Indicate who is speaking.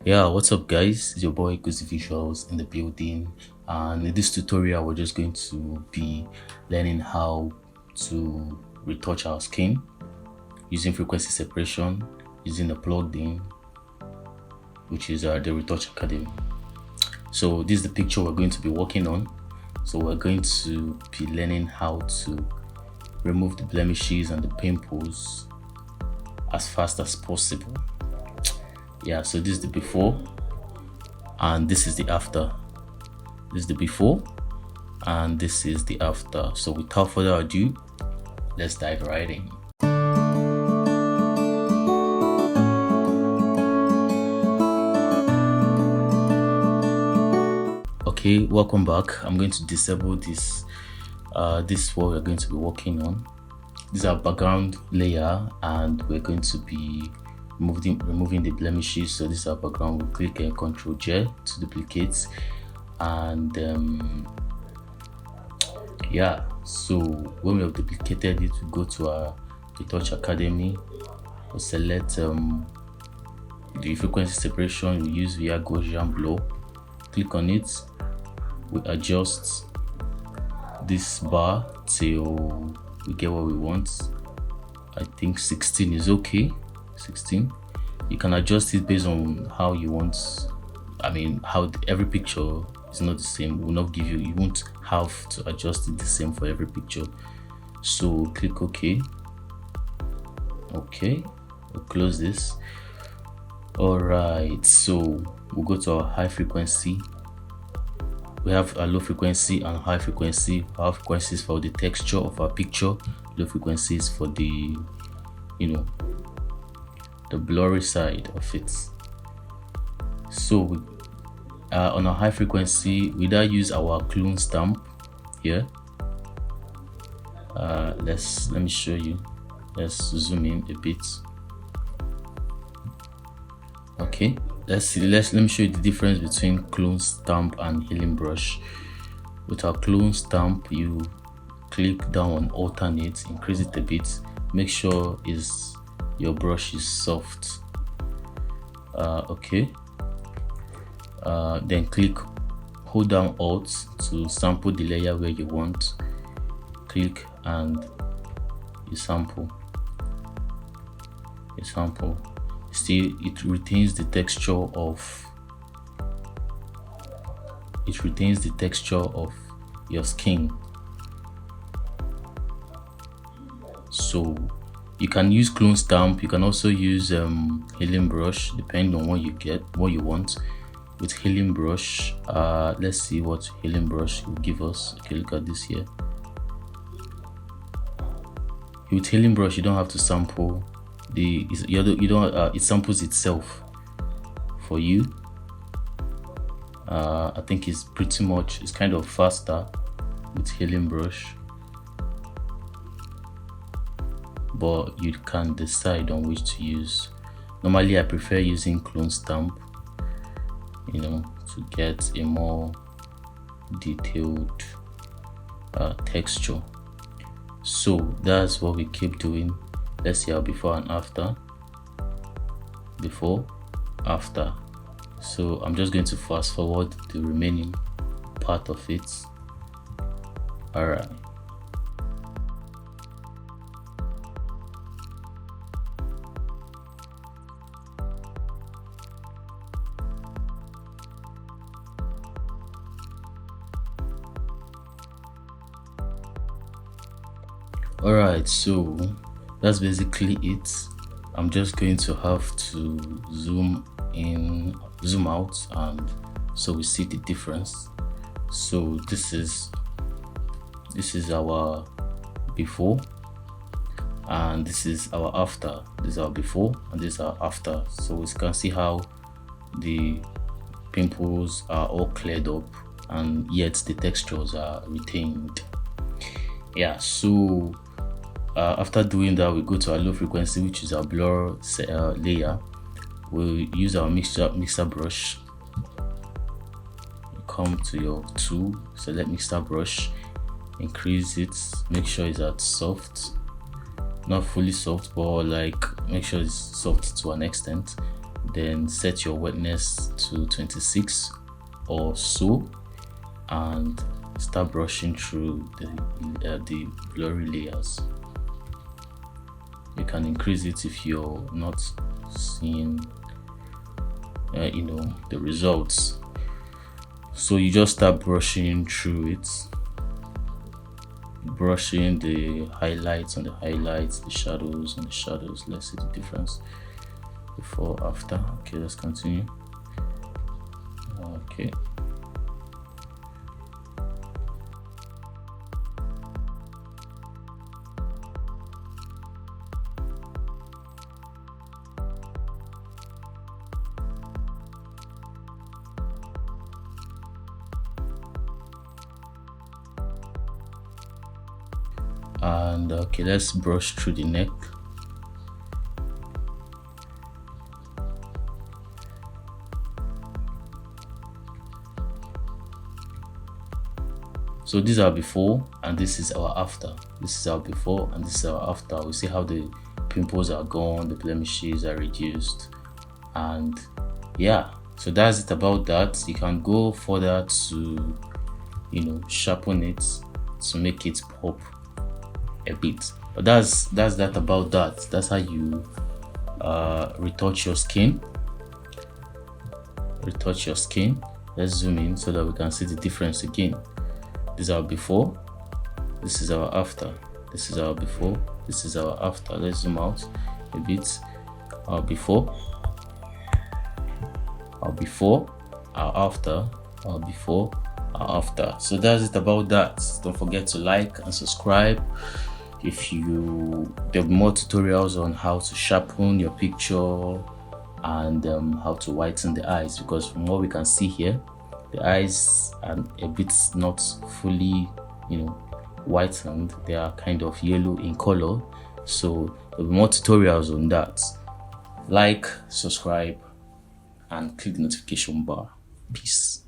Speaker 1: Yeah, what's up guys? It's your boy Cozy Visuals in the building, and in this tutorial we're just going to be learning how to retouch our skin using frequency separation, using a plugin which is the Retouch Academy. So this is the picture we're going to be working on. So we're going to be learning how to remove the blemishes and the pimples as fast as possible. Yeah, so this is the before and this is the after. This is the before and this is the after. So without further ado, let's dive right in. Okay, welcome back. I'm going to disable this. This is what we're going to be working on. This is our background layer and we're going to be removing the blemishes. So this is our background. We'll click Ctrl J to duplicate, and yeah, so when we have duplicated it, we go to our Retouch Academy. We'll select the frequency separation. We use via Gaussian blow. Click on it. We adjust this bar till we get what we want. I think 16 is okay. 16. You can adjust it based on how you want. I mean, how every picture is not the same. Will not give you. You won't have to adjust it the same for every picture. So click OK. Okay, we'll close this. All right. So we'll go to our high frequency. We have a low frequency and high frequency. High frequencies for the texture of our picture. Low frequencies for the, the blurry side of it. So on a high frequency, we now use our clone stamp here. Let me show you. Let's zoom in a bit. Okay, let me show you the difference between clone stamp and healing brush. With our clone stamp, you click down on alternate, increase it a bit, make sure your brush is soft. Okay, then hold down Alt to sample the layer where you want. Click and you sample. See, it retains the texture of your skin. So you can use clone stamp. You can also use healing brush, depending on what you want. With healing brush, let's see what healing brush will give us. Okay, look at this here. With healing brush, you don't have to sample it samples itself for you. I think it's kind of faster with healing brush, but you can decide on which to use. Normally I prefer using clone stamp, to get a more detailed texture. So that's what we keep doing. Let's see our before and after. Before, after. So I'm just going to fast forward the remaining part of it. Alright. Alright, so that's basically it. I'm just going to have to zoom out, and so we see the difference. So this is our before and this is our after. This is our before and this is our after. So we can see how the pimples are all cleared up and yet the textures are retained. Yeah, so after doing that, we go to our low frequency, which is our blur layer. We'll use our mixer brush. You come to your tool, select mixer brush, increase it, make sure it's at soft, not fully soft, but like make sure it's soft to an extent. then set your wetness to 26 or so, and start brushing through the blurry layers. You can increase it if you're not seeing the results. So you just start brushing through it, brushing the highlights on the highlights, the shadows on the shadows. Let's see the difference before, after. Okay, let's continue. Okay, and okay, let's brush through the neck. So these are before and this is our after. This is our before and this is our after. We see how the pimples are gone, the blemishes are reduced, and yeah, so that's it about that. You can go further to sharpen it to make it pop a bit, but that's that about that. That's how you retouch your skin. Retouch your skin. Let's zoom in so that we can see the difference again. This is our before, this is our after. This is our before, this is our after. Let's zoom out a bit. Our before, our before, our after, our before, our after. So that's it about that. Don't forget to like and subscribe. There'll be more tutorials on how to sharpen your picture and how to whiten the eyes, because from what we can see here, the eyes are a bit not fully whitened. They are kind of yellow in color. So there'll be more tutorials on that. Like, subscribe, and click the notification bar. Peace.